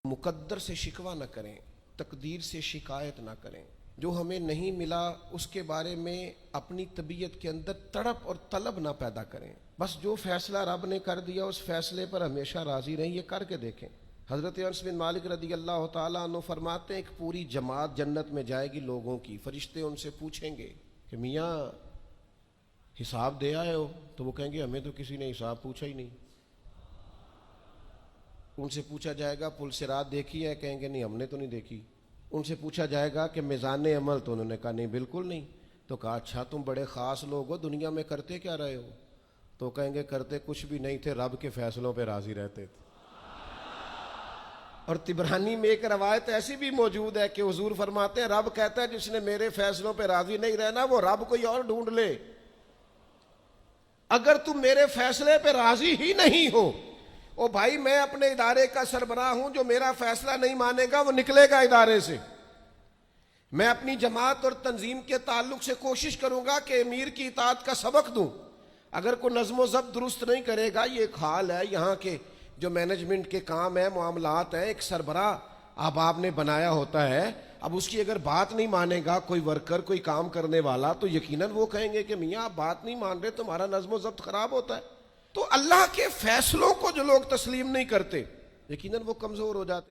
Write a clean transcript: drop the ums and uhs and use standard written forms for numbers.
مقدر سے شکوہ نہ کریں، تقدیر سے شکایت نہ کریں۔ جو ہمیں نہیں ملا اس کے بارے میں اپنی طبیعت کے اندر تڑپ اور طلب نہ پیدا کریں۔ بس جو فیصلہ رب نے کر دیا اس فیصلے پر ہمیشہ راضی رہیں، یہ کر کے دیکھیں۔ حضرت انس بن مالک رضی اللہ تعالیٰ عنہ فرماتے ہیں ایک پوری جماعت جنت میں جائے گی لوگوں کی، فرشتے ان سے پوچھیں گے کہ میاں حساب دے آئے ہو؟ تو وہ کہیں گے ہمیں تو کسی نے حساب پوچھا ہی نہیں۔ ان سے پوچھا جائے گا پل صراط دیکھی ہے؟ کہیں گے نہیں ہم نے تو نہیں دیکھی۔ ان سے پوچھا جائے گا کہ میزان عمل؟ تو انہوں نے کہا نہیں بالکل نہیں۔ تو کہا اچھا تم بڑے خاص لوگ ہو، دنیا میں کرتے کیا رہے ہو؟ تو کہیں گے کرتے کچھ بھی نہیں تھے، رب کے فیصلوں پہ راضی رہتے تھے۔ اور طبرانی میں ایک روایت ایسی بھی موجود ہے کہ حضور فرماتے ہیں رب کہتا ہے جس نے میرے فیصلوں پہ راضی نہیں رہنا وہ رب کوئی اور ڈھونڈ لے۔ اگر تم میرے فیصلے پہ راضی ہی نہیں ہو، او بھائی میں اپنے ادارے کا سربراہ ہوں، جو میرا فیصلہ نہیں مانے گا وہ نکلے گا ادارے سے۔ میں اپنی جماعت اور تنظیم کے تعلق سے کوشش کروں گا کہ امیر کی اطاعت کا سبق دوں۔ اگر کوئی نظم و ضبط درست نہیں کرے گا، یہ ایک حال ہے یہاں کے جو مینجمنٹ کے کام ہیں، معاملات ہیں، ایک سربراہ آپ نے بنایا ہوتا ہے، اب اس کی اگر بات نہیں مانے گا کوئی ورکر، کوئی کام کرنے والا، تو یقیناً وہ کہیں گے کہ میاں آپ بات نہیں مان رہے، تمہارا نظم و ضبط خراب ہوتا ہے۔ تو اللہ کے فیصلوں کو جو لوگ تسلیم نہیں کرتے یقیناً وہ کمزور ہو جاتے۔